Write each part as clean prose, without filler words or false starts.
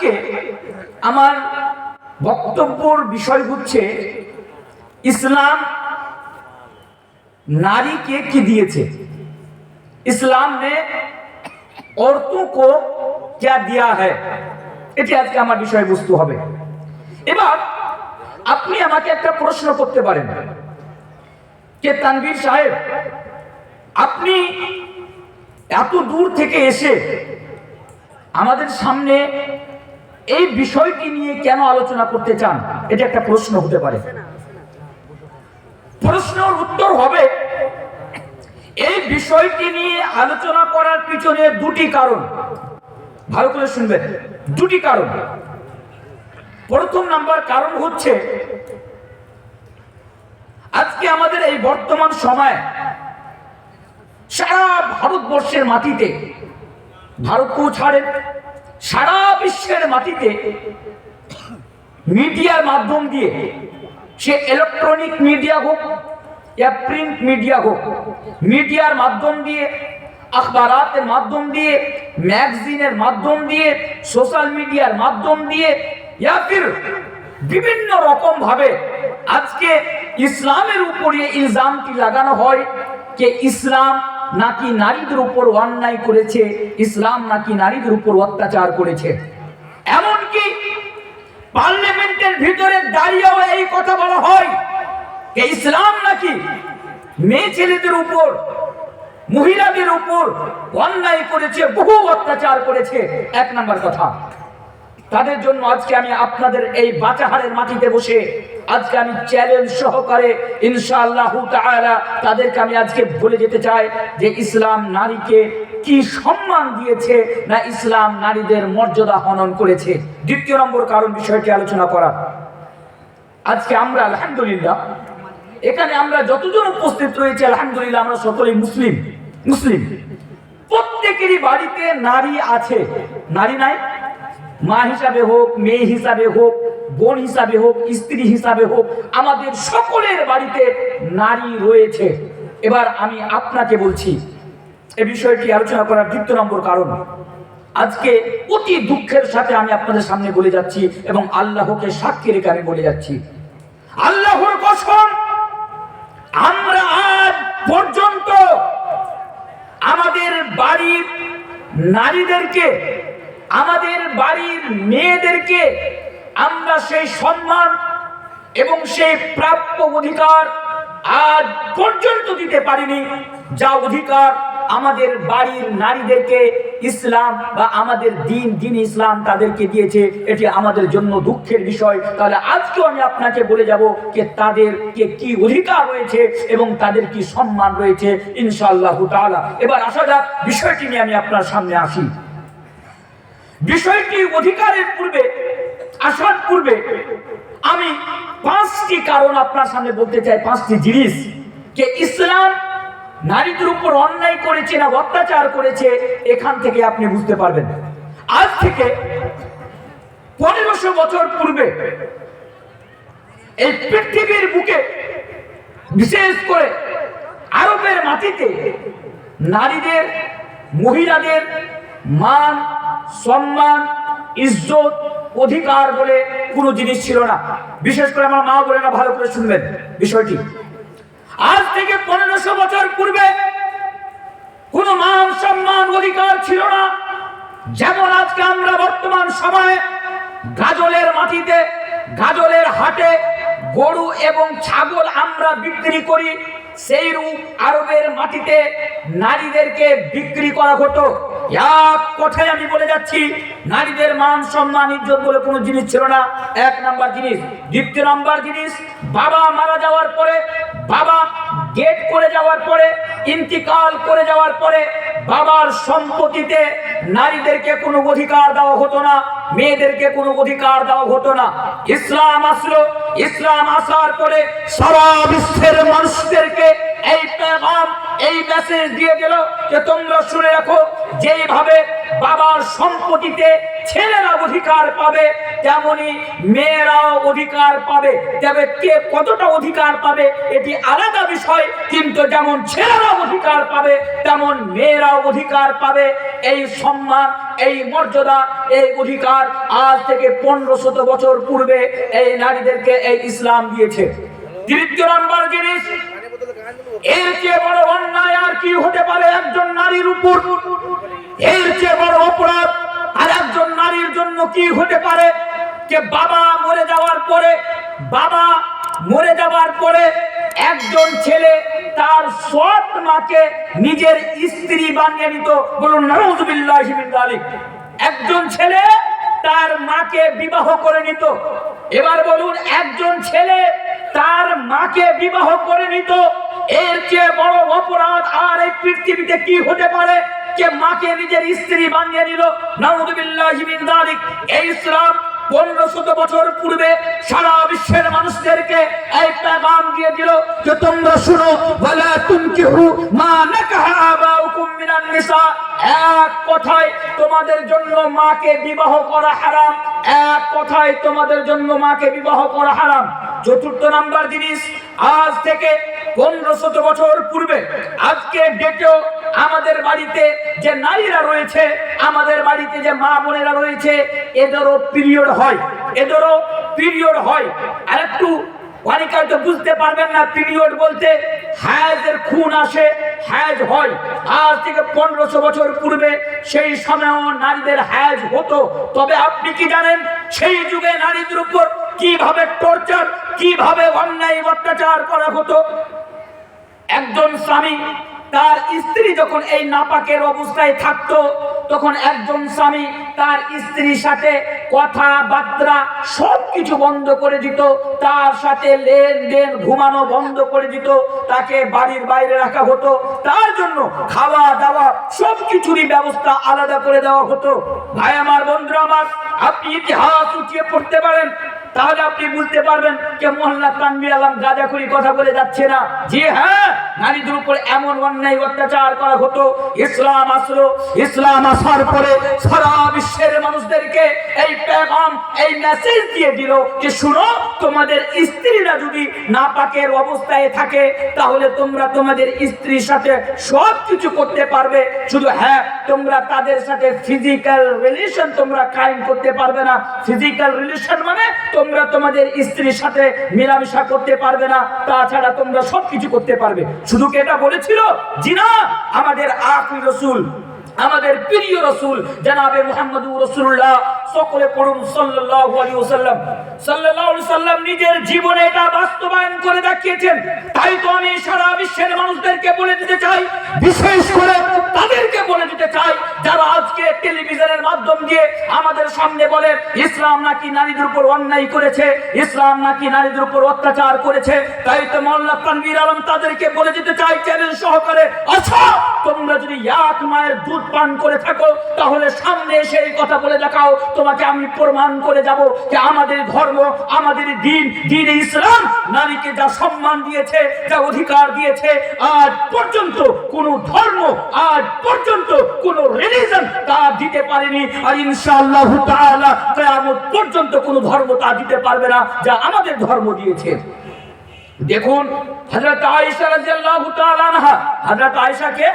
আজকে আমার বক্তব্যের বিষয় হচ্ছে इस्लाम नारी के की दिए इस्लाम ने औरतों को क्या दिया है এটি আজকে আমার বিষয়বস্তু হবে। এবার আপনি আমাকে একটা প্রশ্ন করতে পারেন যে তানভীর সাহেব, আপনি এত দূর থেকে এসে আমাদের সামনে এই বিষয়টি নিয়ে কেন আলোচনা করতে চান? এটা একটা প্রশ্ন হতে পারে। প্রশ্নের উত্তর হবে, এই বিষয়টি নিয়ে আলোচনা করার পিছনে দুটি কারণ। ভালো করে শুনবেন, দুটি কারণ। প্রথম নাম্বার কারণ হচ্ছে, আজকে আমাদের এই বর্তমান সময়ে সারা ভারতবর্ষের মাটিতে, ভারতকেও ছাড়েন, সারা বিশ্বের মাটিতে মিডিয়ার মাধ্যম দিয়ে, সে ইলেকট্রনিক মিডিয়া হোক या प्रिंट मीडिया हो, मीडियार माध्यम दिए, अखबारातेर माध्यम दिए, मैगजिनेर माध्यम दिए, सोशल मीडियार माध्यम दिए या फिर विभिन्न रकम भावे आजके इस्लामेर ऊपर ये इल्जामटी लागानो हय कि इस्लाम नाकि नारीदेर ऊपर अन्याय करेছে, इस्लाम नाकि नारीदेर ऊपर अत्याचार करेছে। एमनकि पार्लियामेंटेर भितरे दाঁড়িয়েও এই কথা বলা হয় कि इस्लाम नाकि मेये छेलेदेर ऊपर, महिलादेर ऊपर अन्याय करेছে, बहु अत्याचार करेছে। एक नम्बर कथा, তাদের জন্য আজকে আমি আপনাদের এই বাচাহারের মাটিতে বসে আজকে আমি চ্যালেঞ্জ সহকারে ইনশাআল্লাহ তাআলা তাদেরকে আমি আজকে বলে যেতে চাই যে ইসলাম নারীকে কি সম্মান দিয়েছে, না ইসলাম নারীদের মর্যাদা হনন করেছে। দ্বিতীয় নম্বর কারণ বিষয়টি আলোচনা করা। আজকে আমরা আলহামদুলিল্লাহ এখানে আমরা যতজন উপস্থিত রয়েছে আলহামদুলিল্লাহ আমরা সকলেই মুসলিম। প্রত্যেকেরই বাড়িতে নারী আছে, নারী নাই? মা হিসাবে হোক, মেয়ে হিসাবে হোক, বোন হিসাবে হোক, স্ত্রী হিসাবে হোক, আমাদের সকলের বাড়িতে নারী রয়েছে। এবার আমি আপনাকে বলছি এই বিষয়টি আলোচনা করার দ্বিতীয় নম্বর কারণ। আজকে অতি দুঃখের সাথে আমি আপনাদের সামনে বলে যাচ্ছি এবং আল্লাহকে সাক্ষী রেখে আমি বলে যাচ্ছি, আল্লাহর কসম, আমরা আজ পর্যন্ত আমাদের বাড়ির নারীদেরকে, আমাদের বাড়ির মেয়েদেরকে আমরা সেই সম্মান এবং সেই প্রাপ্য অধিকার আজ পর্যন্ত দিতে পারিনি যা অধিকার আমাদের বাড়ির নারীদেরকে ইসলাম বা আমাদের দিন ইসলাম তাদেরকে দিয়েছে। এটি আমাদের জন্য দুঃখের বিষয়। তাহলে আজকেও আমি আপনাকে বলে যাব যে তাদেরকে কি অধিকার রয়েছে এবং তাদের কি সম্মান রয়েছে ইনশাআল্লাহ তাআলা। এবার আসা যাক বিষয়টি নিয়ে আমি আপনার সামনে আসি। বিষয়টি অধিকারের পূর্বে, আসার পূর্বে আমি 5টি কারণ আপনার সামনে বলতে চাই, 5টি জিনিস যে ইসলাম নারীদের উপর অন্যায় করেছে না অত্যাচার করেছে। এখান থেকে আপনি বুঝতে পারবেন। আজ থেকে 1500 বছর পূর্বে এই পৃথিবীর বুকে, বিশেষ করে আরবের মাটিতে নারীদের, মহিলাদের মান, সম্মান, ইজ্জত, অধিকার বলে কোনো জিনিস ছিল না। বিশেষ করে আমার মা বলে না, ভালো করে শুনবেন বিষয়টি। আজ থেকে 1500 বছর পূর্বে কোনো মান, সম্মান, অধিকার ছিল না। যেমন আজকে আমরা বর্তমান সময়ে গাজলের মাটিতে, গাজলের হাটে গরু এবং ছাগল আমরা বিক্রি করি, সেই রূপ আরবের মাটিতে নারীদেরকে বিক্রি করা হতো। এক কথায় আমি বলে যাচ্ছি, নারীদের মান, সম্মান, ইজ্জত বলে কোনো জিনিস ছিল না। এক নাম্বার জিনিস। দ্বিতীয় নাম্বার জিনিস, বাবা মারা যাওয়ার পরে, বাবা ডেথ করে যাওয়ার পরে, ইন্তিকাল করে যাওয়ার পরে বাবার সম্পত্তিতে নারীদেরকে কোনো অধিকার দেওয়া হতো না, মেয়েদেরকে কোনো অধিকার দেওয়া হতো না। ইসলাম আসলো, ইসলাম আসার পরে সারা বিশ্বের মানুষদেরকে এই পেগাম, এই মেসেজ দিয়ে গেল যে তোমরা শুনে রাখো, যেভাবে বাবার সম্পত্তিতে ছেলেরা অধিকার পাবে তেমনি মেয়েরাও অধিকার পাবে। তবে কে কতটা অধিকার পাবে এটি আলাদা বিষয়, কিন্তু যেমন ছেলেরা অধিকার পাবে তেমন মেয়েরাও অধিকার পাবে। এই সম্মান, এই মর্যাদা, এই অধিকার আজ থেকে 1500 বছর পূর্বে এই নারীদেরকে এই ইসলাম দিয়েছে। তৃতীয় নাম্বার জিনিস, এর চেয়ে বড় অন্যায় আর কি হতে পারে একজন নারীর উপর? এর চেয়ে বড় অপরাধ আর একজন নারীর জন্য কি হতে পারে? যে বাবা মরে যাওয়ার পরে একজন ছেলে তার সৎ মাকে নিজের স্ত্রী বানিয়ে নিত। বলুন নাউযুবিল্লাহি মিন যালিক। একজন ছেলে তার মাকে বিবাহ করে নিত। এবার বলুন, একজন ছেলে তার মাকে বিবাহ করে নিত, এর চেয়ে বড় অপরাধ আর এই পৃথিবীতে কি হতে পারে? যে মাকে নিজের স্ত্রী বানিয়ে নিল। নাউযুবিল্লাহি মিন যালিক। এই ইসলাম 1500 বছর পূর্বে সারা বিশ্বের মানুষদেরকে এই পেগাম দিয়ে দিল যে তোমরা শুনো, ওয়ালা তুনকিহু মা নাকাহা আবাউকুম মিনান নিসা। এক কথায় তোমাদের জন্য মাকে বিবাহ করা হারাম। এক কথায় তোমাদের জন্য মাকে বিবাহ করা হারাম। চতুর্থ নাম্বার জিনিস, আজ থেকে 1500 বছর পূর্বে আজকে ডেটেও আমাদের বাড়িতে যে নারীরা রয়েছে, আমাদের বাড়িতে যে মা বোনেরা রয়েছে, এদেরও পিরিয়ড হয়। আর একটু অনেকে হয়তো বুঝতে পারবেন না, পিরিয়ড বলতে হায়েজের খুন আসে, হায়েজ হয়। আজ থেকে 1500 বছর পূর্বে সেই সময়ও নারীদের হায়েজ হতো। তবে আপনি কি জানেন সেই যুগে নারীদের উপর কিভাবে টর্চার, কিভাবে অন্যায় অত্যাচার করা হতো? একজন স্বামী তার স্ত্রী যখন এই নাপাকের অবস্থায় থাকতো, তখন একজন স্বামী তার স্ত্রীর সাথে কথাবার্তা সবকিছু বন্ধ করে দিত, তার সাথে লেনদেন ঘুমানো বন্ধ করে দিত, তাকে বাড়ির বাইরে রাখা হতো, তার জন্য খাওয়া দাওয়া সবকিছুরই ব্যবস্থা আলাদা করে দেওয়া হতো। ভাই আমার, বন্ধুরা আমার, আপনি ইতিহাস উঠিয়ে পড়তে পারেন, তাহলে আপনি বুঝতে পারবেন যে মোহাম্মদ তানভীর আলম গাঁজাখুরি কথা বলে যাচ্ছে না। জি হ্যাঁ, নারীদের উপর এমন অন্যায় অত্যাচার করা হতো। ইসলাম আসলো, ইসলাম আসার পরে সারা বিশ্বের মানুষদেরকে এই পেগাম, এই মেসেজ দিয়ে দিল যে শুনো, তোমাদের স্ত্রীরা যদি নাপাকের অবস্থায় থাকে তাহলে তোমরা তোমাদের স্ত্রীর সাথে সব কিছু করতে পারবে, শুধু হ্যাঁ তোমরা তাদের সাথে ফিজিক্যাল রিলেশন তোমরা কায়েম করতে পারবে না। ফিজিক্যাল রিলেশন মানে তোমরা তোমাদের স্ত্রীর সাথে মেলামেশা করতে পারবে না, তাছাড়া তোমরা সবকিছু করতে পারবে। শুধু কি এটা বলেছিল? জি না, আমাদের আখির রাসূল, আমাদের প্রিয় রাসূল জনাবে মুহাম্মদুর রাসূলুল্লাহ, সকলে পড়ুন সাল্লাল্লাহু আলাইহি ওয়াসাল্লাম। সাল্লাল্লাহু আলাইহি ওয়াসাল্লাম নিজের জীবনে এটা বাস্তবায়ন করে দেখিয়েছেন। তাই তো আমি সারা বিশ্বের মানুষদেরকে বলে দিতে চাই, বিশেষ করে তাদেরকে বলে দিতে চাই যারা আজকে টেলিভিশনের মাধ্যম দিয়ে আমাদের সামনে বলে ইসলাম নাকি নারীদের উপর অন্যায় করেছে, ইসলাম নাকি নারীদের উপর অত্যাচার করেছে। তাই তো মোল্লা তানভীর আলম তাদেরকে বলে দিতে চাই চ্যালেঞ্জ সহকারে, আচ্ছা তোমরা যদি এক মায়ের দুধ পান করে থাকো তাহলে সামনে এসে এই কথা বলে দেখাও, তোমাকে আমি প্রমাণ করে যাব যে আমাদের ধর্ম, আমাদের দিন ইসলাম নারীকে যা সম্মান দিয়েছে, যা অধিকার দিয়েছে, আজ পর্যন্ত কোন ধর্ম, আজ পর্যন্ত কোন রিলিজিয়ন তা দিতে পারেনি। আর ইনশাআল্লাহ তাআলা কিয়ামত পর্যন্ত কোন ধর্ম তা দিতে পারবে না যা আমাদের ধর্ম দিয়েছে। দেখুন হযরত আয়েশা রাদিয়াল্লাহু তাআলা আনহা, হযরত আয়েশা কে?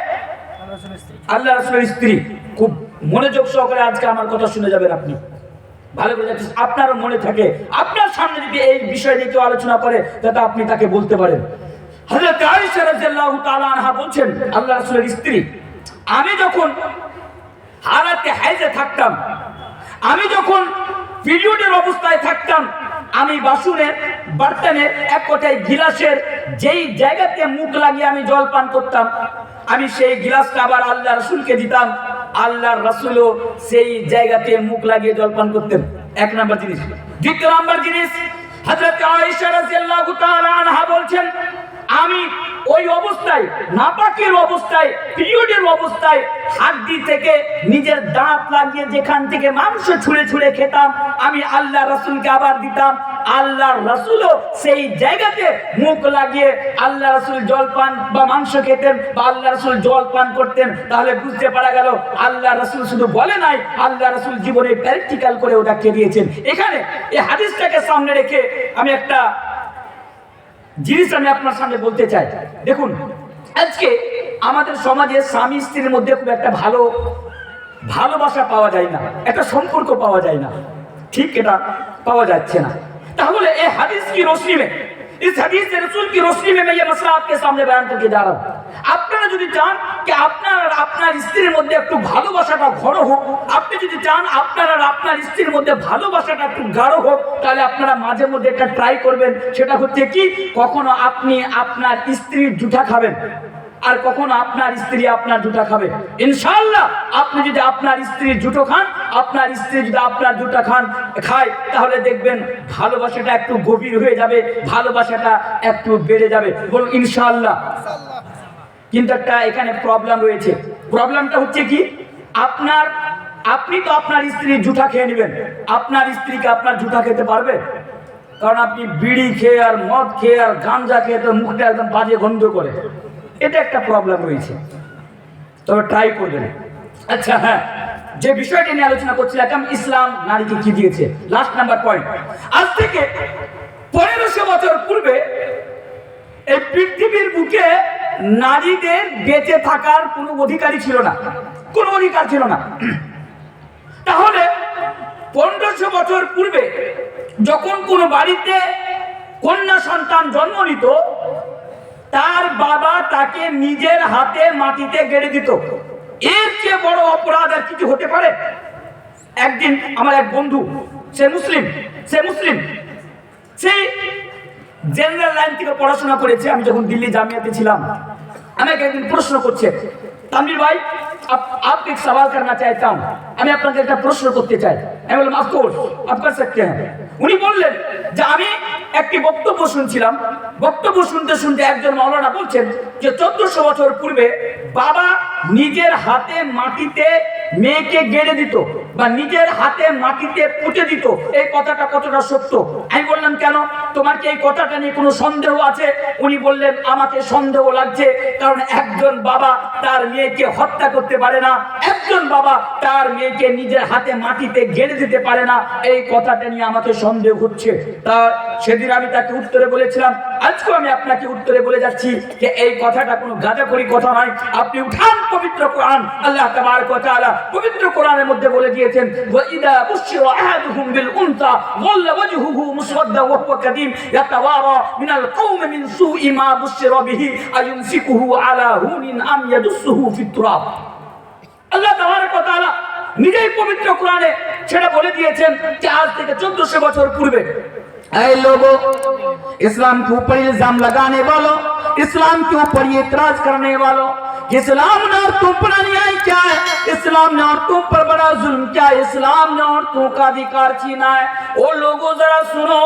আল্লাহ রাসূলের স্ত্রী। খুব মনোযোগ সহকারে আজকে আমার কথা শুনে যাবেন আপনি, ভালো করে যাচ্ছেন, আপনারও মনে থাকে, আপনার সামনে যদি এই বিষয় নিয়ে কেউ আলোচনা করে যাতে আপনি তাকে বলতে পারেন। হযরত আয়েশা রাদিয়াল্লাহু তাআলা আনহা বলছেন, আল্লাহ রাসূলের স্ত্রী, আমি যখন হালাতে হাইজে থাকতাম, আমি যখন পিরিয়ডের অবস্থায় থাকতাম, আমি বাসনের বার্তানের এক কোটায় গিলাসের যেই জায়গাতে মুখ লাগিয়ে আমি জল পান করতাম, আমি সেই গিলাসটা আবার আল্লাহ রাসূলকে দিতাম, আল্লাহর রাসূলও সেই জায়গাতে মুখ লাগিয়ে জল পান করতেন। এক নাম্বার জিনিস। দ্বিতীয় নাম্বার জিনিস, হযরত আয়েশা রাদিয়াল্লাহু তাআলা আনহা বলছেন, আমি ওই অবস্থায়, নাপাকের অবস্থায়, পিরিয়ডের অবস্থায় হাড্ডি থেকে নিজের দাঁত লাগিয়ে যেখান থেকে মাংস ছুঁড়ে ছুঁড়ে খেতাম, আমি আল্লাহ রাসূলকে আবার দিতাম, আল্লাহর রাসূলও সেই জায়গাতে মুখ লাগিয়ে আল্লাহ রাসূল জলপান বা মাংস খেতেন বা আল্লাহ রাসূল জলপান করতেন। তাহলে বুঝতে পারা গেল আল্লাহ রাসূল শুধু বলে নাই, আল্লাহ রাসূল জীবনে প্র্যাকটিক্যাল করে ওটা দিয়েছেন। এখানে এই হাদিসটাকে সামনে রেখে আমি একটা জিনিস আমি আপনার সামনে বলতে চাই। দেখুন, আজকে আমাদের সমাজে স্বামী স্ত্রীর মধ্যে খুব একটা ভালো ভালোবাসা পাওয়া যায় না, একটা সম্পর্ক পাওয়া যায় না, ঠিক এটা पावा যাচ্ছে না। তাহলে এই হাদিস की रोशनी में, इस हदीस रसूल की रोशनी में मैं ये मसला आपके सामने बयान करके जा रहा हूँ। আপনারা যদি চান যে আপনার আর আপনার স্ত্রীর মধ্যে একটু ভালোবাসাটা ঘন হোক, আপনি যদি চান আপনার আর আপনার স্ত্রীর মধ্যে ভালোবাসাটা একটু গাঢ় হোক, তাহলে আপনারা মাঝে মধ্যে একটা ট্রাই করবেন। সেটা হচ্ছে কি, কখনো আপনি আপনার স্ত্রীর জুঠা খাবেন আর কখনো আপনার স্ত্রী আপনার জুটা খাবে। ইনশাআল্লাহ আপনি যদি আপনার স্ত্রীর জুটো খান, আপনার স্ত্রী যদি আপনার জুটা খায়, তাহলে দেখবেন ভালোবাসাটা একটু গভীর হয়ে যাবে, ভালোবাসাটা একটু বেড়ে যাবে। বলুন ইনশাআল্লাহ। কিন্তু একটা এখানে প্রবলেম রয়েছে। প্রবলেমটা হচ্ছে কি, আপনি তো আপনার স্ত্রীর জুটা খেয়ে নেবেন, আপনার স্ত্রীকে আপনার জুটা খেতে পারবে? কারণ আপনি বিড়ি খেয়ে আর মদ খেয়ে আর গাঞ্জা খেয়ে তো মুখটা একদম বাজে গন্ধ করে, এটা একটা প্রবলেম রয়েছে। তবে ট্রাই করবেন। আচ্ছা হ্যাঁ, যে বিষয়টা নিয়ে আলোচনা করছিলাম, ইসলাম নারীকে কি দিয়েছে, লাস্ট নাম্বার পয়েন্ট। আজ থেকে 1500 বছর পূর্বে এই পৃথিবীর বুকে নারীদের বেঁচে থাকার কোনো অধিকারই ছিল না, কোনো অধিকার ছিল না। তাহলে 1500 বছর পূর্বে যখন কোনো বাড়িতে কন্যা সন্তান জন্ম নিত, তার বাবা তাকে নিজের হাতে মাটিতে গেড়ে দিত। এর চেয়ে বড় অপরাধ আর কিছু হতে পারে? একদিন আমার এক বন্ধু, সে মুসলিম, সে জেনারেল লাইন থেকে পড়াশোনা করেছে। আমি যখন দিল্লি জামিয়াতে ছিলাম, আমাকে একদিন প্রশ্ন করছে, তানভীর ভাই आपको एक सवाल करना चाहता हूं, আমি আপনাকে একটা প্রশ্ন করতে চাই। আমি বললাম অফ কোর্স आप कर सकते हैं। উনি বললেন যে আমি একটি বক্তব্য শুনছিলাম, বক্তব্য শুনতে শুনতে একজন মাওলানা বলছেন যে 1400 বছর পূর্বে বাবা নিজের হাতে মাটিতে মেয়েকে গেড়ে দিত বা নিজের হাতে মাটিতে পুঁতে দিত। এই কথাটা কতটা সত্য? আমি বললাম কেন, তোমার কি এই কথাটা নিয়ে কোনো সন্দেহ আছে? উনি বললেন আমাকে সন্দেহ লাগছে, কারণ একজন বাবা তার মেয়েকে হত্যা করতে পারে না, একজন বাবা তার মেয়েকে নিজের হাতে মাটিতে গেড়ে দিতে পারে না, এই কথাটা নিয়ে আমাকে সন্দেহ হচ্ছে। তা সেদিন আমি তাকে উত্তরে বলেছিলাম, আজকে আমি আপনাকে উত্তরে বলে যাচ্ছি যে এই কথাটা কোনো গাঁজাখড়ি কথা নয়। আপনি উঠান পবিত্র কোরআন, আল্লাহ তাবারক ওয়া তাআলা পবিত্র কোরআনের মধ্যে বলে দিয়েছেন, ওয়া ইদা বুশিরা আহাদুহুম বিল উনসা যাল্লা ওয়াজহুহু মুসওয়াদ্দা ওয়া হুয়া কাযীম ইয়াতাওয়ারা মিনাল কওমি মিন সুই মা বুশিরা বিহি আয়ুমসিকুহু আলা হুনিন আম ইয়াদুসুহু ফিত তুরাব। আল্লাহ তাবারক ওয়া তাআলা নিজেই পবিত্র কোরআনে সেটা বলে দিয়েছেন যে আজ থেকে 1400 বছর পূর্বে, ऐ लोगों, इस्लाम के ऊपर इल्जाम लगाने वालों, इस्लाम के ऊपर ये इतराज करने वालों, इस्लाम ने औरतों पर अन्याय क्या है, इस्लाम ने औरतों पर बड़ा जुल्म क्या है, इस्लाम ने औरतों का अधिकार छीना है। ओ लोगों जरा सुनो,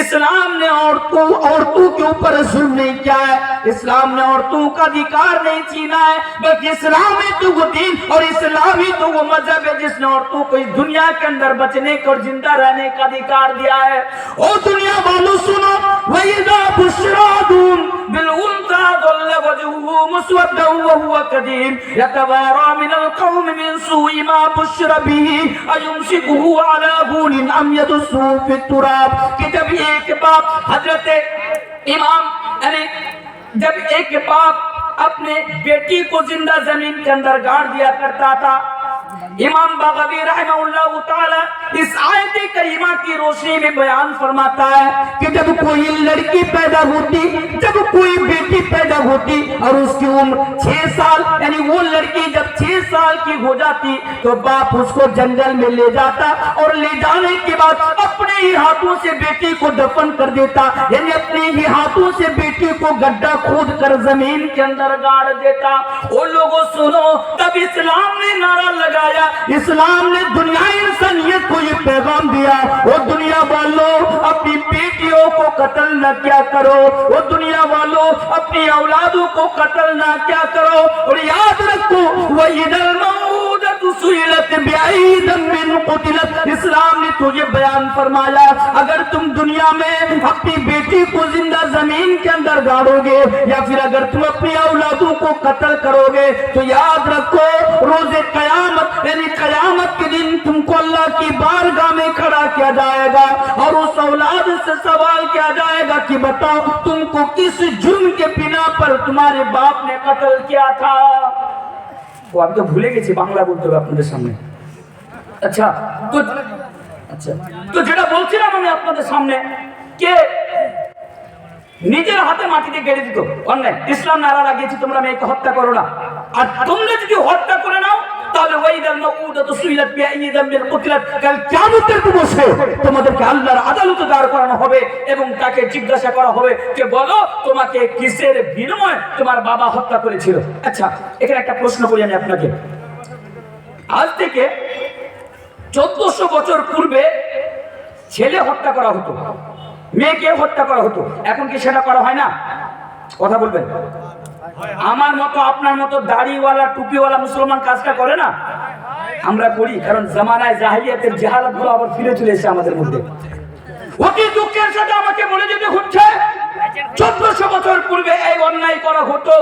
इस्लाम ने औरतों के ऊपर जुल्म नहीं किया है, इस्लाम ने औरतों का अधिकार नहीं छीना है, बल्कि इस्लाम ही तो वो दीन और इस्लाम ही तो वो मजहब है जिसने औरतों को इस दुनिया के अंदर बचने का और जिंदा रहने का अधिकार दिया है। ओ दुनिया वालों सुनो, वइदा बुशरादुन बिल उनसा दल्ला वजहुहु मुसवद्दा व हुवा कदीम यतवारा मिनल कौम मिन सुई मा बुशरा बिही अयुमसिकुहु अला हुनिन अम यदुसुहु फित तुराब। कि जब एक बाप हजरत इमाम यानी जब एक बाप अपने बेटी को जिंदा जमीन के अंदर गाड़ दिया करता था, इमाम बागवी रहमहुल्लाह ताला इस आयत करीमा की रोशनी में बयान फरमाता है कि जब कोई लड़की पैदा होती, जब कोई बेटी पैदा होती और उसकी उम्र 6 साल, यानी वो लड़की जब 6 साल की हो जाती तो बाप उसको जंगल में ले जाता और ले जाने के बाद अपने ही हाथों से बेटी को दफन कर देता, यानी अपने ही हाथों से बेटी को गड्ढा खोद कर जमीन के अंदर गाड़ देता। वो लोगों सुनो, तब इस्लाम ने नारा लगाया, इस्लाम ने दुनिया इंसानियत को ये पैगाम दिया, वो दुनिया वालों अपनी बेटियों को कत्ल न क्या करो, वो दुनिया वालों अपनी औलादों को कत्ल न क्या करो, और याद रखो वइदल मऊदतु सुइलत बिअई दमिन कुतिलत। इस्लाम ने तुझे बयान फरमाया, अगर तुम दुनिया में अपनी बेटी को जिंदा जमीन के अंदर गाड़ोगे या फिर अगर तुम अपनी औलादों को कत्ल करोगे तो याद रखो रोजे कयामत यानी कयामत के दिन तुमको अल्लाह की बारगाह में खड़ा किया जाएगा और उस औलाद से सवाल किया जाएगा कि बताओ तुमको किस जुर्म के बिना पर तुम्हारे बाप ने कत्ल किया था। ও আমি তো ভুলে গেছি, বাংলা বলতে হবে আপনাদের সামনে। আচ্ছা তো আচ্ছা তো যেটা বলছিলাম আমি আপনাদের সামনে, কে নিজের হাতে মাটিতে গেড়ে দিত অন্যায়, ইসলাম নারা লাগিয়েছি তোমরা মেয়েকে হত্যা করো না। আর তোমরা যদি হত্যা করে নাও তাহলে ওয়াইদাল মাউউদাতু সুইলাত বিআইয়ি যামবিন কুতিলাত, কাল কিয়ামতের দিবসে তোমাদেরকে আল্লাহর আদালতে দাঁড় করানো হবে এবং তাকে জিজ্ঞাসা করা হবে যে বলো তোমাকে কিসের বিনিময়ে তোমার বাবা হত্যা করেছিল। আচ্ছা এখানে একটা প্রশ্ন করি আমি আপনাকে, আজ থেকে 1400 বছর পূর্বে ছেলে হত্যা করা হতো, মেয়েকে হত্যা করা হতো, এখন কি সেটা করা হয় না? কথা বলবেন। আমার মতো আপনার মতো দাড়িওয়ালা টুপিওয়ালা মুসলমান কাজটা করে না? আমরা করি, কারণ জামানায় জাহিলিয়াতের জাহালাত গুলো আবার ফিরে চলে এসেছে আমাদের মধ্যে। অতি দুঃখের সাথে আমাকে বলে যেতে হচ্ছে 1400 বছর পূর্বে এই অন্যায় করা হতো,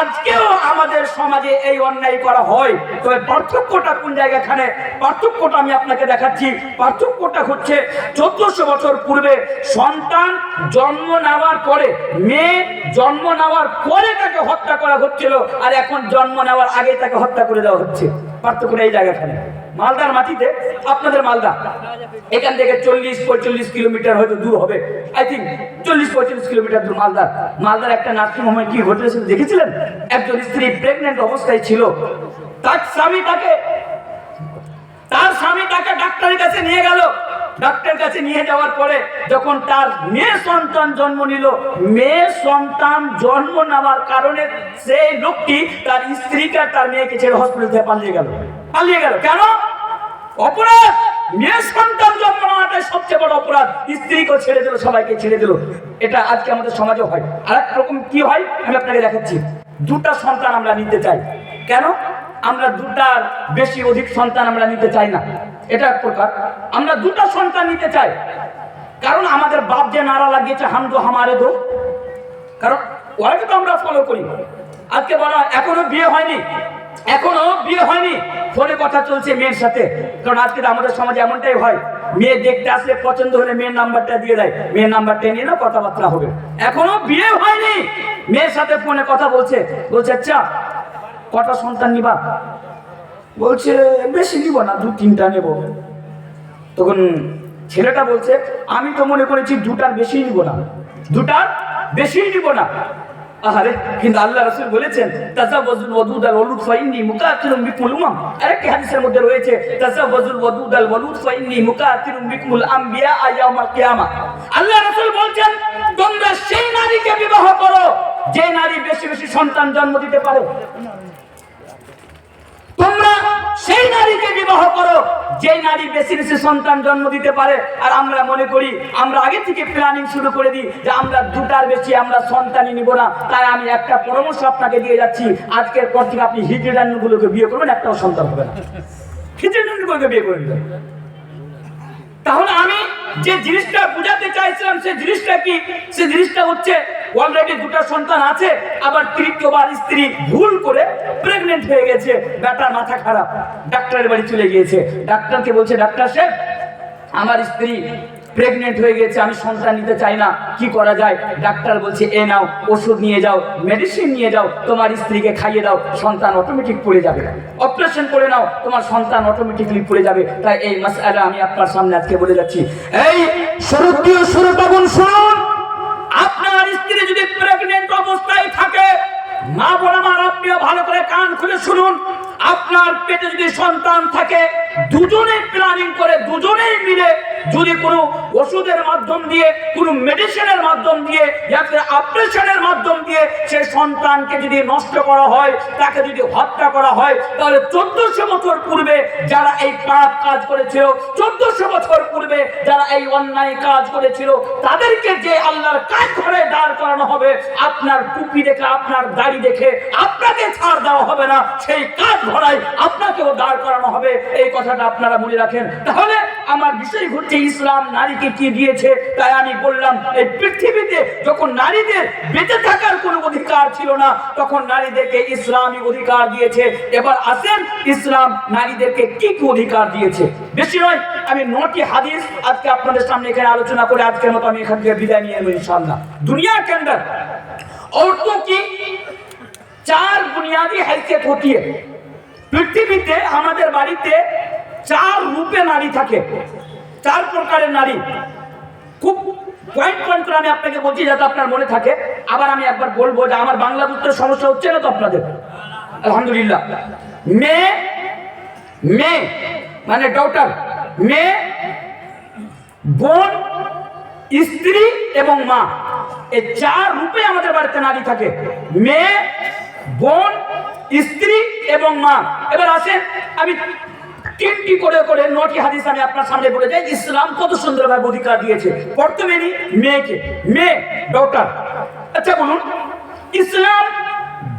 আজকেও আমাদের সমাজে এই অন্যায় করা হয়। তবে পার্থক্যটা কোন জায়গাখানে, পার্থক্যটা আমি আপনাকে দেখাচ্ছি। পার্থক্যটা হচ্ছে 1400 বছর পূর্বে সন্তান জন্ম নেওয়ার পরে, মেয়ে জন্ম নেওয়ার পরে তাকে হত্যা করা হচ্ছিল, আর এখন জন্ম নেওয়ার আগে তাকে হত্যা করে দেওয়া হচ্ছে। পার্থক্যটা এই জায়গাখানে। মালদার মাটিতে, আপনাদের মালদা এখান থেকে 40-45 কিলোমিটার হয়তো দূর হবে, আই থিঙ্ক 40-45 কিলোমিটার দূর মালদার একটা নার্সিং হোমে কি ঘটেছিল দেখেছিলেন? একজন স্ত্রী প্রেগনেন্ট অবস্থায় ছিল, তার স্বামী তাকে ডাক্তারের কাছে নিয়ে গেল। ডাক্তারের কাছে নিয়ে যাওয়ার পরে যখন তার মেয়ে সন্তান জন্ম নিল, মেয়ে সন্তান জন্ম নেওয়ার কারণে সেই লোকটি তার স্ত্রীকে তার মেয়েকে ছেড়ে হসপিটাল থেকে পালিয়ে গেল। কেন? অপরাধ। মেয়ে সন্তান জন্ম নেওয়াটাই সবচেয়ে বড় অপরাধ। স্ত্রীকেও ছেড়ে দিল, সবাইকে ছেড়ে দিল। এটা আজকে আমাদের সমাজে হয়। আর এক রকম কি হয় আমি আপনাকে দেখাচ্ছি। দুটা সন্তান আমরা নিতে চাই। কেন? আমরা দুটার বেশি অধিক সন্তান আমরা নিতে চাই না। এটা এক প্রকার। আমরা দুটা সন্তান নিতে চাই কারণ আমাদের বাপ যে নারা লাগিয়েছে হাম দো হামারে দো, কারণ ওরাকে তো আমরা ফলো করি। আজকে বলা এখনো বিয়ে হয়নি, ফোনে কথা চলছে মেয়ের সাথে। কারণ আজকে আমাদের সমাজে এমনটাই হয়, মেয়ে দেখতে আসলে পছন্দ হলে মেয়ের নাম্বারটা দিয়ে দেয়, মেয়ের নাম্বারটা নিয়ে না কথাবার্তা হবে। এখনো বিয়ে হয়নি, মেয়ের সাথে ফোনে কথা বলছে। আচ্ছা কটা সন্তান নিবা? বলছে বেশি নিব না, 2-3টা নেব। তখন ছেলেটা বলছে আমি তো মনে করেছি দুটার বেশি নিব না। আরে কিন্তু আল্লাহ রাসূল বলেছেন তাযাওয়াজুল ওয়াদুদ আল ওয়ালুদ ফাইন্নী মুকাতিলুম বিকুল উমাম। আরেকটি হাদিসের মধ্যে রয়েছে তাযাওয়াজুল ওয়াদুদ আল ওয়ালুদ ফাইন্নী মুকাতিলুম বিকুল আমবিয়া ইয়াউমাল কিয়ামা। আল্লাহ রাসূল বলেন তোমরা সেই নারীকে বিবাহ করো যে নারী বেশি বেশি সন্তান জন্ম দিতে পারে। তোমরা সেই নারীকে বিবাহ করো যে নারী বেশি বেশি সন্তান জন্ম দিতে পারে। আর আমরা মনে করি, আমরা আগে থেকে প্ল্যানিং শুরু করে দিই যে আমরা দুটার বেশি আমরা সন্তানই নিব না। তাই আমি একটা পরামর্শ আপনাকে দিয়ে যাচ্ছি, আজকের পর থেকে আপনি হিজড়ানগুলোকে বিয়ে করবেন, একটাও সন্তান হবে না। হিজড়ানগুলোকে বিয়ে করে নেবেন। তাহলে আমি যে জিনিসটা বুঝাতে চাইছিলাম সেই জিনিসটা কি? সেই জিনিসটা হচ্ছে অলরেডি দুটা সন্তান আছে, আবার তৃতীয়বার স্ত্রী ভুল করে প্রেগনেন্ট হয়ে গেছে, বেটার মাথা খারাপ, ডাক্তারের বাড়ি চলে গিয়েছে। ডাক্তারকে বলছে ডাক্তার সাহেব আমার স্ত্রী প্রেগনেন্ট হয়ে গেছে, আমি সন্তান নিতে চাই না, কি করা যায়? ডাক্তার বলছে এ নাও ওষুধ নিয়ে যাও, মেডিসিন নিয়ে যাও, তোমার স্ত্রীকে খাইয়ে দাও, সন্তান অটোমেটিক পড়ে যাবে। অপারেশন করে নাও, তোমার সন্তান অটোমেটিকলি পড়ে যাবে। তাই এই মাসআলা আমি আপনার সামনে আজকে বলে যাচ্ছি। এই শ্রদ্ধেয় শ্রোতাগণ শুনুন, আপনার স্ত্রী যদি প্রেগনেন্ট অবস্থায় থাকে, মা বোন আমার আপনিও ভালো করে কান খুলে শুনুন, আপনার পেটে যদি সন্তান থাকে, দুজনেই প্ল্যানিং করে দুজনেই মিলে যদি কোনো ওষুধের মাধ্যম দিয়ে, কোনো মেডিসিনের মাধ্যম দিয়ে, অপারেশনের মাধ্যম দিয়ে সেই সন্তানকে যদি নষ্ট করা হয়, তাকে যদি হত্যা করা হয়, তাহলে 1400 বছর পূর্বে যারা এই পাপ কাজ করেছিল, 1400 বছর পূর্বে যারা এই অন্যায় কাজ করেছিল, তাদেরকে যে আল্লাহর কাজ করে দাঁড় করানো হবে। আপনার টুপি দেখে, আপনার দাড়ি দেখে আপনাকে ছাড় দেওয়া হবে না, সেই কাজ ধরাই আপনাকেও দাঁড় করানো হবে। এই কথাটা আপনারা মনে রাখেন। তাহলে আমার বিষয় হচ্ছে ইসলাম নারীকে কি দিয়েছে। তাই আমি বললাম এই পৃথিবীতে যখন নারীদের বেঁচে থাকার কোনো অধিকার ছিল না, তখন নারীদেরকে ইসলামী অধিকার দিয়েছে। এবার আসেন ইসলাম নারীদেরকে কি কি অধিকার দিয়েছে। বেশি নয়, আমি 9টি হাদিস আজকে আপনাদের সামনে এখানে আলোচনা করে আজকের মতো আমি এখান থেকে বিদায় নিয়ে নেব ইনশাআল্লাহ। दुनिया के अंदर औरतों की 4 बुनियादी हैसियत होती है। পৃথিবীতে আমাদের বাড়িতে 4 রূপে নারী থাকে, 4 প্রকারের নারী। খুব পয়েন্ট পয়েন্ট করে আমি আপনাকে বলছি যাতে আপনার মনে থাকে। আবার আমি একবার বলবো যে আমার বাংলা উত্তর সমস্যা হচ্ছে না তো আপনাদের? আলহামদুলিল্লাহ। মেয়ে, মেয়ে মানে ডটার, মেয়ে, বোন, স্ত্রী এবং মা, এই 4 রূপে আমাদের বাড়িতে নারী থাকে। মেয়ে, বোন, স্ত্রী এবং মা। এবার আসেন আমি 3টি করে 9টি হাদিস আমি আপনার সামনে বলে যাই ইসলাম কত সুন্দরভাবে অধিকার দিয়েছে। প্রথমে নি মেয়েকে, মেয়ে ডটার। আচ্ছা বলুন, ইসলাম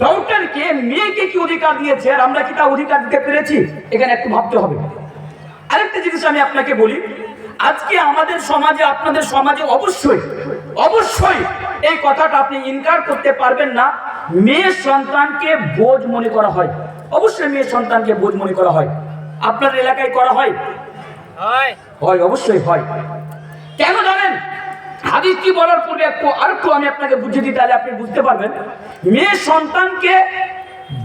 ডটারকে, মেয়েকে কি অধিকার দিয়েছে আর আমরা কি তা অধিকার দিতে পেরেছি? এখানে একটু ভাবতে হবে। আরেকটা জিনিস আমি আপনাকে বলি, আজকে আমাদের সমাজে, আপনাদের সমাজে অবশ্যই অবশ্যই এই কথাটা আপনি ইনকার করতে পারবেন না, মেয়ে সন্তানকে বোঝ মনে করা হয়। অবশ্যই মেয়ে সন্তানকে বোঝ মনে করা হয়। আপনার এলাকায় করা হয়? হয়, অবশ্যই হয়। কেন জানেন? হাদিসটি বলার পূর্বে আরেকটু আমি আপনাকে বুঝিয়ে দিই, তাহলে আপনি বুঝতে পারবেন। মেয়ে সন্তানকে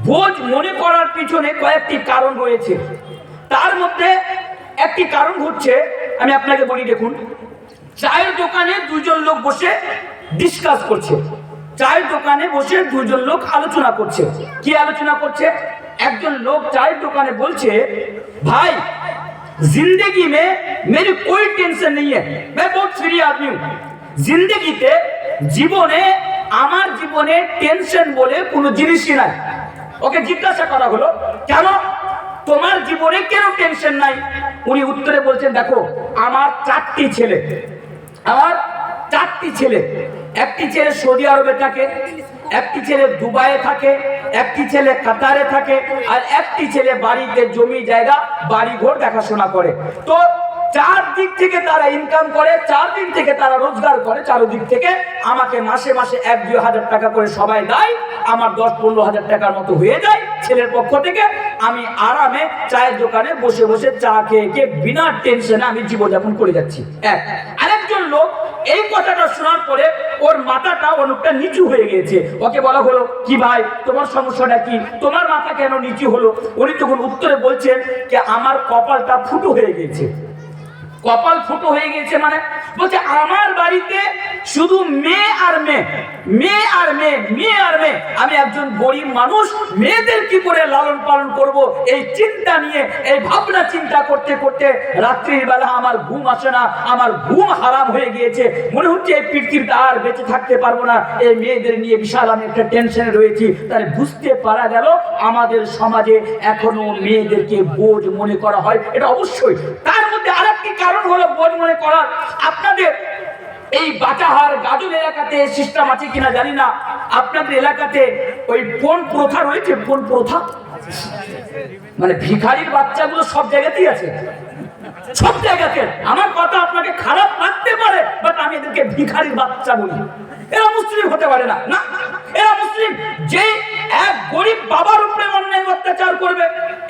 বোঝ মনে করার পিছনে কয়েকটি কারণ রয়েছে। তার মধ্যে একটি কারণ হচ্ছে, আমি আপনাকে বলি, দেখুন, চায়ের দোকানে 2 জন লোক বসে ডিসকাস করছে। চায়ের দোকানে বসে 2 জন লোক আলোচনা করছে। কি আলোচনা করছে? একজন লোক চায়ের দোকানে বলছে, ভাই जिंदगी में मेरी कोई टेंशन नहीं है, मैं बहुत फ्री आदमी हूं। जिंदगीते জীবনে, আমার জীবনে টেনশন বলে কোনো জিনিসই নাই। ওকে জিজ্ঞাসা করা হলো, কেন তোমার জীবনে কেন টেনশন নাই? উনি উত্তরে বলছেন, দেখো আমার 4টি ছেলে, আমার 4টি ছেলে। একটি ছেলে সৌদি আরবে থাকে, একটি ছেলে দুবাইয়ে থাকে, একটি ছেলে কাতারে থাকে, আর একটি ছেলে বাড়িতে জমি জায়গা বাড়ি ঘর দেখাশোনা করে। তো 4 দিক থেকে তারা ইনকাম করে, 4 দিক থেকে তারা রোজগার করে, 4 দিক থেকে আমাকে মাসে মাসে 1-2 হাজার টাকা করে সবাই দেয়। আমার 10-15 হাজার টাকার মতো হয়ে যায় ছেলের পক্ষ থেকে। আমি আরামে চায়ের দোকানে বসে বসে চা খেয়ে খেয়ে বিনা টেনশনে আমি জীবনযাপন করে যাচ্ছি। আরেকজন লোক এই কথাটা শোনার পরে ওর মাথাটা অনেকটা নিচু হয়ে গিয়েছে। ওকে বলা হলো, কি ভাই তোমার সমস্যাটা কি, তোমার মাথা কেন নিচু হলো? উনি তখন উত্তরে বলছেন যে আমার কপালটা ফুটো হয়ে গিয়েছে। কপাল ফুটো হয়ে গিয়েছে মানে বলছে, আমার বাড়িতে শুধু মেয়ে আর মেয়ে, মেয়ে আর মেয়ে, মেয়ে আর মেয়ে। আমি একজন গরিব মানুষ, মেয়েদের কি করে লালন পালন করব, এই চিন্তা নিয়ে, এই ভাবনা চিন্তা করতে করতে রাত্রির বেলা আমার ঘুম আসে না, আমার ঘুম হারাম হয়ে গিয়েছে। মনে হচ্ছে এই পৃথিবীতে আর বেঁচে থাকতে পারবো না, এই মেয়েদের নিয়ে বিশাল আমি একটা টেনশনে রয়েছি। তাহলে বুঝতে পারা গেল আমাদের সমাজে এখনো মেয়েদেরকে বোঝ মনে করা হয়। এটা অবশ্যই। তার মধ্যে আরেকটি কারণ হলো বোঝ মনে করার। আপনাদের এই বাটাহার গাজল এলাকাতে সিস্টেম আছে কিনা জানি না, আপনাদের এলাকাতে ওই পণ প্রথা রয়েছে? পণ প্রথা মানে ভিখারির বাচ্চাগুলো সব জায়গাতেই আছে, সব জায়গাতে। আমার কথা আপনাকে খারাপ লাগতে পারে, বাট আমি এদেরকে ভিখারির বাচ্চা বলি। এরা মুসলিম হতে পারে না, না এরা মুসলিম। যে এক গরিব বাবার উপরে অন্যায় অত্যাচার করবে,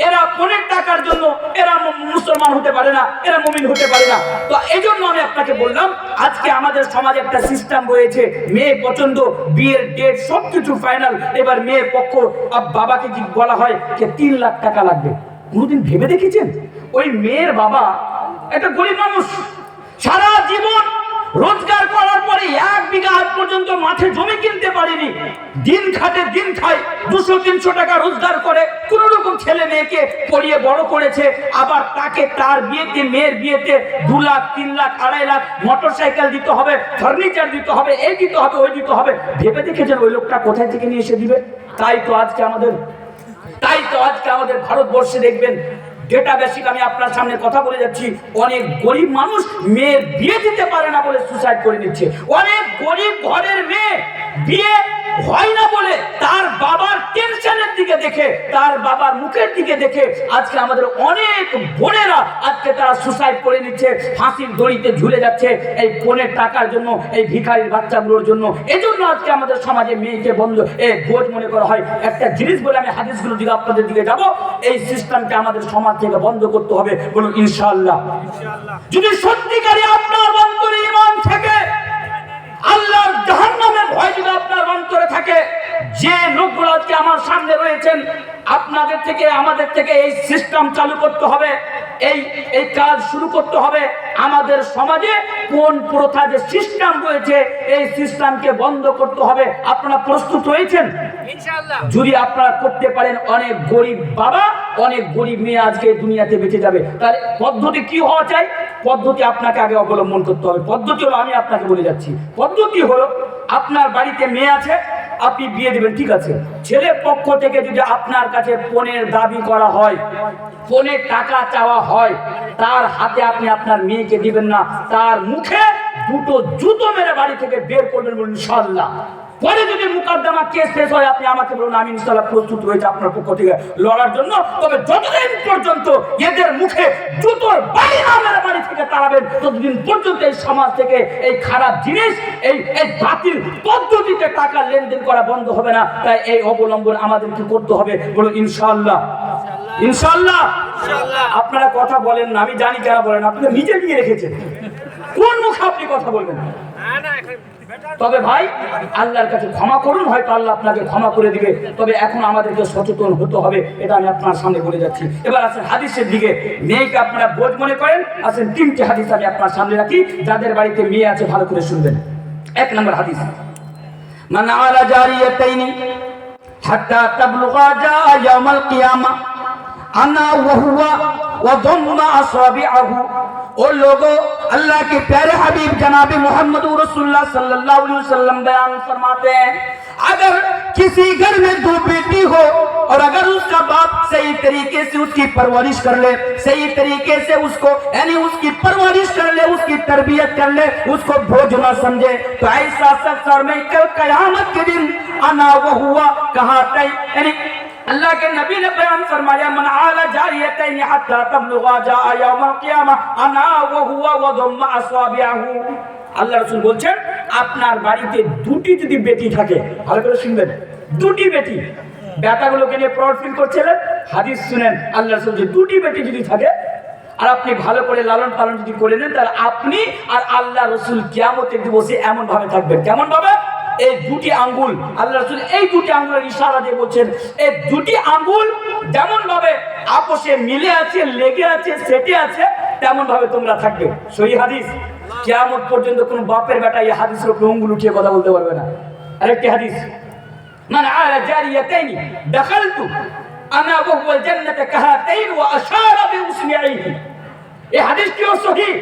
এরা পনের টাকার জন্য এরা মুসলমান হতে পারে না, এরা মুমিন হতে পারে না। তো এই জন্য আমি আপনাকে বললাম, আজকে আমাদের সমাজে একটা সিস্টেম রয়েছে, মেয়ে পছন্দ, বিয়ের ডেট সবকিছু ফাইনাল। এবার মেয়ের পক্ষ বাবাকে কি বলা হয় যে 3 লাখ টাকা লাগবে। কোনোদিন ভেবে দেখেছেন? ওই মেয়ের বাবা একটা গরিব মানুষ, সারা জীবন রোজগার করার পরে 1 বিঘা আজ পর্যন্ত মাঠে জমি কিনতে পারেনি। দিন খাটে দিন খায়, 200-300 টাকা রোজগার করে কোন রকম ছেলে মেয়েকে পড়িয়ে বড় করেছে। আবার তাকে তার বিয়েতে, মেয়ের বিয়েতে 2 লাখ, 3 লাখ, 2.5 লাখ মোটরসাইকেল দিতে হবে, ফার্নিচার দিতে হবে, এই দিতে হবে, ওই দিতে হবে। ভেবে দেখেছেন ওই লোকটা কোথায় থেকে নিয়ে এসে দিবে? তাই তো আজকে আমাদের ভারতবর্ষে দেখবেন যেটা বেশি, আমি আপনার সামনে কথা বলে যাচ্ছি, অনেক গরিব মানুষ মেয়ের বিয়ে দিতে পারে না বলে সুসাইড করে নিচ্ছে। অনেক গরিব ঘরের মেয়ে বিয়ে হয় না বলে তার বাবার টেনশনের দিকে দেখে, তার বাবার মুখের দিকে দেখে আজকে আমাদের অনেক বোনেরা আজকে তারা সুসাইড করে নিচ্ছে, ফাঁসির দড়িতে ঝুলে যাচ্ছে এই পনের টাকার জন্য, এই ভিখারির বাচ্চাগুলোর জন্য। এজন্য আজকে আমাদের সমাজে মেয়েকে বন্ধ বোঝ মনে করা হয়। একটা জিনিস বলে আমি হাদিসগুলোর দিকে আপনাদের দিকে যাব, এই সিস্টেমটা আমাদের সমাজ থেকে বন্ধ করতে হবে। বলুন ইনশাআল্লাহ। যদি সত্যিকারে আপনার অন্তরে ঈমান থাকে, আল্লাহর জাহান্নামের ভয় যদি আপনার অন্তরে থাকে, যে লোকগুলো আজকে আমার সামনে রয়েছেন আপনাদের থেকে আমাদের থেকে এই সিস্টেম চালু করতে হবে, এই কাজ শুরু করতে হবে। আমাদের সমাজে কোন প্রথা যে সিস্টেম রয়েছে এই সিস্টেমকে বন্ধ করতে হবে। আপনারা প্রস্তুত হয়েছেন? ইনশাআল্লাহ। যদি আপনারা করতে পারেন, অনেক গরিব বাবা, অনেক গরিব মেয়ে আজকে দুনিয়াতে বেঁচে যাবে। তাহলে পদ্ধতি কি হওয়া চাই? পদ্ধতি আপনাকে আগে অবলম্বন করতে হবে। পদ্ধতি হলো, আমি আপনাকে বলে যাচ্ছি, পদ্ধতি হলো আপনার বাড়িতে মেয়ে আছে, আপনি বিয়ে দেবেন, ঠিক আছে। ছেলের পক্ষ থেকে যদি আপনার কাছে পণের দাবি করা হয়, পণের টাকা চাওয়া হয়, তার হাতে আপনি আপনার মেয়েকে দিবেন না, তার মুখে দুটো জুতো মেরে বাড়ি থেকে বের করবেন, বলুন ইনশাআল্লাহ। পরে যদি মুকদ্দমা কেস শেষ হয়, আপনি আমাকে বলুন, আমি ইনশাআল্লাহ প্রস্তুত হয়েছে আপনার পক্ষ থেকে লড়ার জন্য। তবে যতদিন পর্যন্ত এদের মুখে জুতোর বাড়ি না মেরে বাড়ি থেকে তাড়াবেন, ততদিন পর্যন্ত এই সমাজ থেকে এই খারাপ জিনিস, এই বাতিল পদ্ধতিতে টাকা লেনদেন করা বন্ধ হবে না। তাই এই অবলম্বন আমাদেরকে করতে হবে, বলুন ইনশাআল্লাহ। ইনশাআল্লাহ। আপনারা কথা বলেন না, আমি জানি কেন বলেন, আপনি নিজে নিয়ে রেখেছেন, কোন মুখে আপনি কথা বলবেন? তবে ভাই, আল্লাহর কাছে ক্ষমা করুন, হয়তো আল্লাহ আপনাকে ক্ষমা করে দিবে। তবে এখন আমাদেরকে সচেতন হতে হবে, এটা আমি আপনার সামনে বলে যাচ্ছি। এবার আসেন হাদিসের দিকে। মেয়েকে আপনারা বোঝ মনে করেন, আসেন তিনটে হাদিস আমি আপনার সামনে রাখি, যাদের বাড়িতে মেয়ে আছে ভালো করে শুনবেন। 1 নম্বর হাদিস, মান আলা জারিয়াতাইনি হাত্তা তাবলুগা জা ইয়াউমাল কিয়ামা আনা ওয়া হুয়া ওয়া দাম্মা আসাবিআহু। और लोगों, अल्लाह के प्यारे हबीब जनाब मोहम्मद रसूलुल्लाह सल्लल्लाहु अलैहि वसल्लम बयान फरमाते हैं, अगर किसी घर में 2 बेटी हो और अगर उसका बाप सही तरीके से उसकी परवरिश कर ले, सही तरीके से उसको यानी उसकी परवरिश कर ले, उसकी तरबियत कर ले, उसको बोझ न समझे, तो ऐसा शख्स में कल कयामत के दिन अना वो हुआ कहा तय, यानी अल्लाह के नबी ने बयान फरमाया, मन आला जारियतैन हत्ता तबलुगा जा यौमल कियामा अना व हुवा व दम्मा असवाबिहु। আল্লাহ রাসূল বলছেন, আপনার বাড়িতে দুটি যদি বেটি থাকে, ভালো করে শুনবেন, দুটি বেটি, বেটাগুলোকে নিয়ে প্রাউড ফিল করছিলেন, হাদিস শুনেন। আল্লাহ রাসূল যে দুটি বেটি যদি থাকে আর আপনি ভালো করে লালন পালন যদি করে নেন, তাহলে আপনি আর আল্লাহ রাসূল কিয়ামতের দিবসে এমন ভাবে থাকবেন। কেমন ভাবে? এই দুটি আঙ্গুল, আল্লাহ রাসূল এই দুটি আঙ্গুলের ইশারা দিয়ে বলছেন, এই দুটি আঙ্গুল যেমন ভাবে আপোষে মিলে আছে, লেগে আছে, সেটে আছে, তেমন ভাবে তোমরা থাকবে। সহিহ হাদিস। কিয়ামত পর্যন্ত কোন বাপের বেটা এই হাদিসের উপর আঙ্গুল উঠিয়ে কথা বলতে পারবে না। আরেকটি হাদিস, মান আলা জারিয়াতাইনি দাখালতু আনা ওয়া হুয়াল জান্নাতা কাহাতাইন ওয়া আশারা বিউসমিহি। এই হাদিসটিও সহিহ।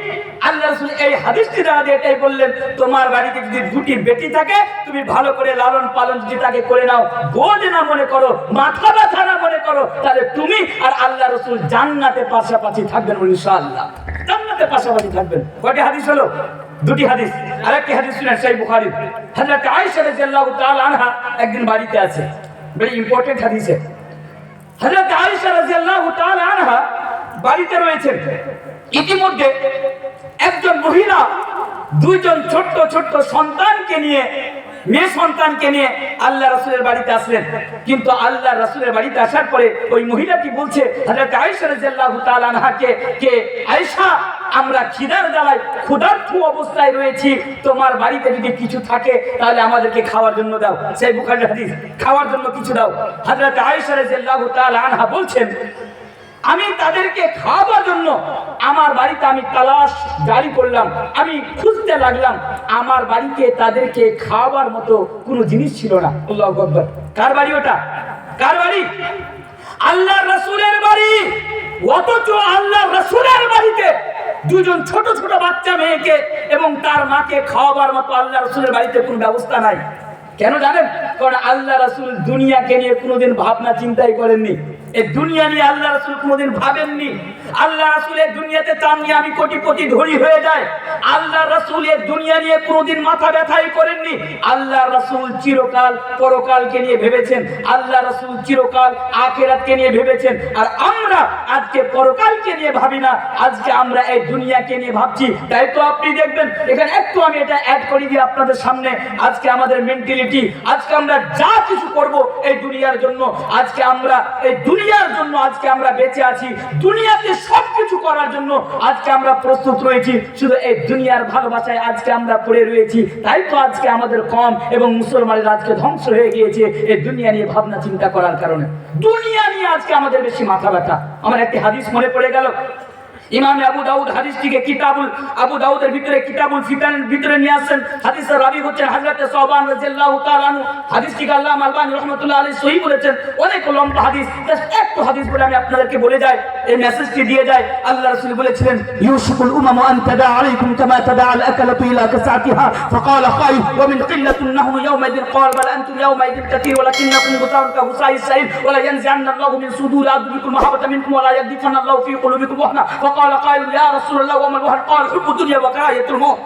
আল্লাহ রাসূল এই হাদিসটি দ্বারা এটাই বললেন, তোমার বাড়িতে যদি দুটি বেটি থাকে, তুমি ভালো করে লালন পালন যদি তাকে করে নাও, বোঝ না মনে করো, মাথা ব্যথা না মনে করো, তাহলে তুমি আর আল্লাহ রাসূল জান্নাতে পাশাপাশি থাকবেন ইনশাআল্লাহ। জান্নাতে পাশাপাশি থাকবেন। কয়টি হাদিস হলো? দুটি হাদিস। আরেকটি হাদিস শুনেন, সহিহ বুখারী। হযরত আয়েশা রাদিয়াল্লাহু তাআলা আনহা একদিন বাড়িতে আছে, ভেরি ইম্পর্টেন্ট হাদিস। হযরত আয়েশা রাদিয়াল্লাহু তাআলা আনহা বাড়িতে রয়েছেন। ইতিমধ্যে একজন মহিলা দুইজন ছোট্ট ছোট্ট সন্তানকে নিয়ে, মেয়ে সন্তানকে নিয়ে আল্লাহ রাসূলের বাড়িতে আসলেন। কিন্তু আল্লাহ রাসূলের বাড়িতে আসার পরে ওই মহিলাটি বলছে হযরত আয়েশা রাদিয়াল্লাহু তাআলা আনহাকে, কে আয়েশা, আমরা খিদার জ্বালায় ক্ষুধার্ত অবস্থায় রয়েছি, তোমার বাড়িতে যদি কিছু থাকে তাহলে আমাদেরকে খাওয়ার জন্য দাও। সেই বুখারীর হাদিস, খাওয়ার জন্য কিছু দাও। হযরত আয়েশা রাদিয়াল্লাহু তাআলা আনহা বলছেন, আমি তাদেরকে খাওয়াবার জন্য আমার বাড়িতে আমি তালাশ জারি করলাম, আমি খুঁজতে লাগলাম, আমার বাড়িতে তাদেরকে খাওয়াবার মতো কোনো জিনিস ছিল না। আল্লাহু আকবার। কার বাড়ি ওটা? কার বাড়ি? আল্লাহ রাসূলের বাড়ি। অথচ আল্লাহ রাসূলের বাড়িতে দুজন ছোট ছোট বাচ্চা মেয়েকে এবং তার মাকে খাওয়াবার মতো আল্লাহ রাসূলের বাড়িতে কোনো ব্যবস্থা নাই। কেন জানেন? কারণ আল্লাহ রাসূল দুনিয়াকে নিয়ে কোনোদিন ভাবনা চিন্তাই করেননি। এই দুনিয়া নিয়ে আল্লাহ রাসূল কোনোদিন ভাবেননি। আল্লাহ রাসূল এই দুনিয়াতে চাননি আমি কোটিপতি ধনী হয়ে যায়। আল্লাহ রাসূল এই দুনিয়া নিয়ে কোনোদিন মাথা ব্যথাই করেননি। আল্লাহ রাসূল চিরকাল পরকালকে নিয়ে ভেবেছেন। আল্লাহ রাসূল চিরকাল আখিরাতকে নিয়ে ভেবেছেন। আর আমরা আজকে পরকালকে নিয়ে ভাবি না, আজকে আমরা এই দুনিয়াকে নিয়ে ভাবছি। তাই তো আপনি দেখবেন এখানে একটু আমি এটা অ্যাড করে দিই আপনাদের সামনে। আজকে আমাদের মেন্টালিটি, আজকে আমরা যা কিছু করব এই দুনিয়ার জন্য, আজকে আমরা এই দুনিয়া দুনিয়ার জন্য আজকে আমরা বেঁচে আছি, দুনিয়াতে সবকিছু করার জন্য আজকে আমরা প্রস্তুত রয়েছি, শুধু এই দুনিয়ার ভালোবাসায় আজকে আমরা পড়ে রয়েছি। তাই তো আজকে আমাদের কম এবং মুসলমানের আজকে ধ্বংস হয়ে গিয়েছে এই দুনিয়া নিয়ে ভাবনা চিন্তা করার কারণে। দুনিয়া নিয়ে আজকে আমাদের বেশি মাথা ব্যথা। আমার একটি হাদিস মনে পড়ে গেল, ইমাম আবু দাউদ হাদিসটিকে কিতাবুল আবু দাউদের ভিতরে কিতাবুল ফিতানের ভিতরে নিয়ে আসেন। হাদিসের রাবী হচ্ছেন হযরত সাওবান রাদিয়াল্লাহু তাআলা আনহু। হাদিসটিকে আল্লামা আলবানী রাহমাতুল্লাহ আলাইহি সহিহ বলেছেন। অনেক লম্বা হাদিস, জাস্ট একটু হাদিস বলে আমি আপনাদেরকে বলে যাই, এই মেসেজটি দিয়ে যাই। আল্লাহ রাসূল বলেছিলেন, ইউশিকুল উমামু আন তাদা আলাইকুম কামা তাদা আল আকালাতু ইলা কাসাতিহা ফাকালা কাইল ওয়া মিন কিল্লাতিন নাহু ইয়াওমাইদিন ক্বাল বাল আনতুম ইয়াওমাইদিন কাসীর ওয়ালাকিন্নাকুম গুসাউন কাহুসাইস সাইল ওয়ালা ইয়ানজি'আন্না আল্লাহু মিন সুদুরি আদবিকুম মাহাব্বাতাম মিনকুম ওয়ালা ইয়াগদিফান্না আল্লাহু ফি কুলুবিকুম ওয়াহনা فقال قائل يا رسول الله وما الوهن قال حب الدنيا وكراهية الموت।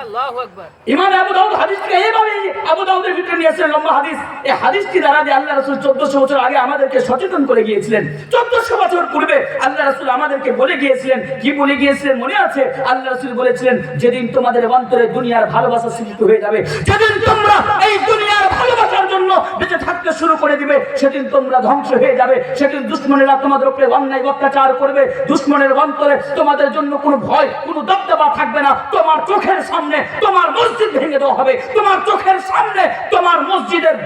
আল্লাহু আকবার। ইমাম আবু দাউদ হাদিসকে এইভাবে আবু দাউদের ভিতরে নিয়েছেন, লম্বা হাদিস। এই হাদিসটি দ্বারা যে আল্লাহ রাসূল 1400 বছর আগে আমাদেরকে সচেতন করে গিয়েছিলেন। 1400 বছর পূর্বে আল্লাহ রাসূল আমাদেরকে বলে গিয়েছিলেন, কি বলে গিয়েছিলেন মনে আছে? আল্লাহ রাসূল বলেছিলেন, যেদিন তোমাদের অন্তরে দুনিয়ার ভালোবাসা সৃষ্টি হয়ে যাবে, যেদিন তোমরা এই দুনিয়ার ভালোবাসার জন্য বেঁচে থাকতে শুরু করে দিবে, সেদিন তোমরা ধ্বংস হয়ে যাবে। সেদিন দুশমনেরা তোমাদের উপরে অন্যায় অত্যাচার করবে। দুশমনের অন্তরে তোমাদের জন্য কোনো ভয়, কোনো দবদবা থাকবে না। তোমার চোখের সামনে তোমার মসজিদ ভেঙে দেওয়া হবে, তোমার চোখের সামনে তোমার মসজিদের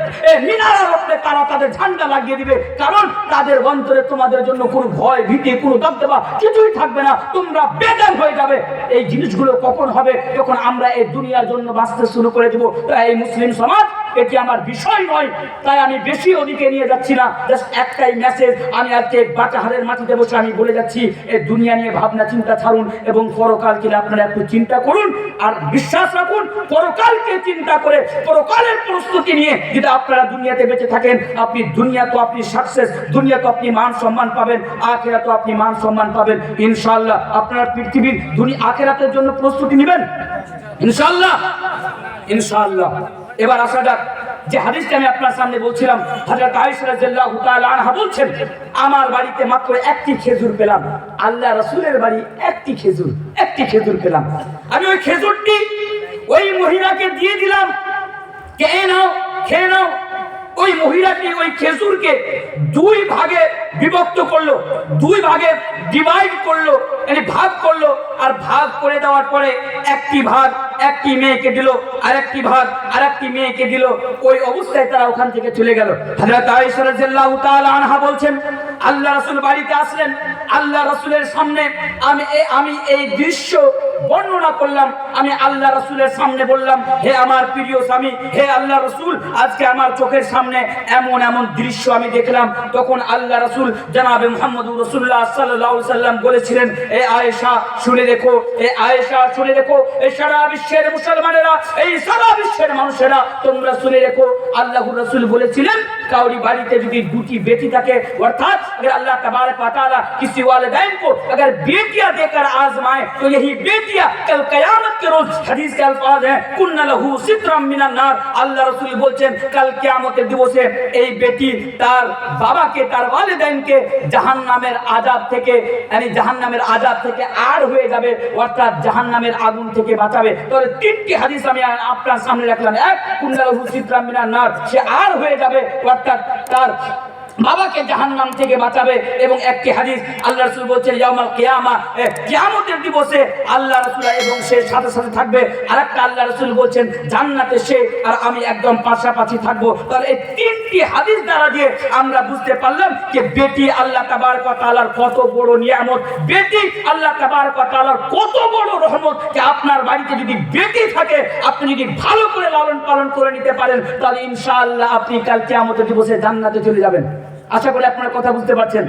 মিনারের উপরে তারা তাদের ঝান্ডা লাগিয়ে দিবে, কারণ তাদের অন্তরে তোমাদের জন্য কোনো ভয় ভীতি, কোনো দবদবা কিছুই থাকবে না। তোমরা বেজান হয়ে যাবে। এই জিনিসগুলো কখন হবে? যখন আমরা এই দুনিয়ার জন্য বাঁচতে শুরু করে দেব। তাই এই মুসলিম সমাজ, এটি আমার বিষয় নয়, তাই আমি বেশি ওদিকে নিয়ে যাচ্ছি না। জাস্ট একটাই মেসেজ আমি আজকে বাটাহারের মাটিতে বসে আমি বলে যাচ্ছি, এই দুনিয়া নিয়ে ভাবনা চিন্তা ছাড়ুন এবং পরকালকে আপনারা একটু চিন্তা করুন আর বিশ্বাস রাখুন। পরকালকে চিন্তা করে পরকালের প্রস্তুতি নিয়ে যদি আপনারা দুনিয়াতে বেঁচে থাকেন, আপনি দুনিয়া তো আপনি সাকসেস, দুনিয়া তো আপনি মান সম্মান পাবেন, আখিরাত তো আপনি মান সম্মান পাবেন ইনশাআল্লাহ। আপনারা পৃথিবীর দুনিয়া আখিরাতের জন্য প্রস্তুতি নেবেন ইনশাআল্লাহ, ইনশাআল্লাহ। এবার আসা যাক যে হাদিসটা আমি আপনার সামনে বলছিলাম। হযরত আয়েশা রাদিয়াল্লাহু তাআলা আনহা বলছেন, আমার বাড়িতে মাত্র একটি খেজুর পেলাম। আল্লাহ রাসূলের বাড়ি একটি খেজুর পেলাম। আমি ওই খেজুরটি ওই মহিলাকে দিয়ে দিলাম, খেয়ে নাও। ওই মহিলাটি ওই খেজুরকে দুই ভাগে বিভক্ত করলো, দুই ভাগে ডিভাইড করলো, মানে ভাগ করলো। আর ভাগ করে দেওয়ার পরে একটি ভাগ একটি মেয়েকে দিল, আরেকটি ভাগ আরেকটি মেয়েকে দিল। ওই অবস্থায় তারা ওখান থেকে চলে গেল। হযরত আয়েশা রাদিয়াল্লাহু তাআলা আনহা বলছেন, আল্লাহ রাসূল বাড়িতে আসলেন। আল্লাহ রাসূলের সামনে আমি এই দৃশ্য বর্ণনা করলাম। আমি আল্লাহ রাসূলের সামনে বললাম, হে আমার প্রিয় স্বামী, হে আল্লাহ রাসূল, আজকে আমার চোখের সামনে এমন এমন দৃশ্য আমি দেখলাম। তখন আল্লাহ রাসূল জনাবে মুহাম্মদুর রাসূলুল্লাহ সাল্লাল্লাহু আলাইহি সাল্লাম বলেছিলেন, এ আয়েশা শুনে দেখো, এ আয়েশা শুনে দেখো, এই সারা বিশ্বের মুসলমানেরা, এই সারা বিশ্বের মানুষেরা, তোমরা শুনে দেখো। আল্লাহর রাসূল বলেছিলেন, কাউরি বাড়িতে যদি দুটি বেটি থাকে, অর্থাৎ अगर अल्लाह तबारक व तआला किसी वालिदैन को अगर बेटियां देकर आजमाए तो यही बेटियां कल कयामत के रोज, हदीस के अल्फाज हैं, कुन्ना लहू सित्रम मिनान नार। আল্লাহ রাসূল বলেন, কাল কিয়ামতের দিবসে এই বেটি তার বাবাকে, তার ওয়ালিদাইনকে জাহান্নামের আযাব থেকে, মানে জাহান্নামের আযাব থেকে আর হয়ে যাবে, অর্থাৎ জাহান্নামের আগুন থেকে বাঁচাবে। তাহলে তিনটি হাদিস আমি আপনার সামনে রাখলাম। এক, কুন্না লাহু সিত্রাম মিনান নার, সে আর হয়ে যাবে, অর্থাৎ তার বাবাকে জাহান্নাম থেকে বাঁচাবে। এবং একটি হাদিস আল্লাহ রাসূল বলেন, ইয়াউমাল কিয়ামা, কিয়ামতের দিবসে আল্লাহ রাসূল এবং সে সাথে সাথে থাকবে। আরেকটা আল্লাহ রাসূল বলেন, জান্নাতে সে আর আমি একদম পাশাপাশি থাকবো। তাহলে এই তিনটি হাদিস দ্বারা দিয়ে আমরা বুঝতে পারলাম যে বেটি আল্লাহ তাবারক ওয়া তাআলার কত বড় নিয়ামত, বেটি আল্লাহ তাবারক ওয়া তাআলার কত বড় রহমত। যে আপনার বাড়িতে যদি বেটি থাকে, আপনি যদি ভালো করে লালন পালন করে নিতে পারেন, তাহলে ইনশাআল্লাহ আপনি কাল কিয়ামতের দিবসে জান্নাতে চলে যাবেন। আশা করি আপনারা কথা বুঝতে পারছেন।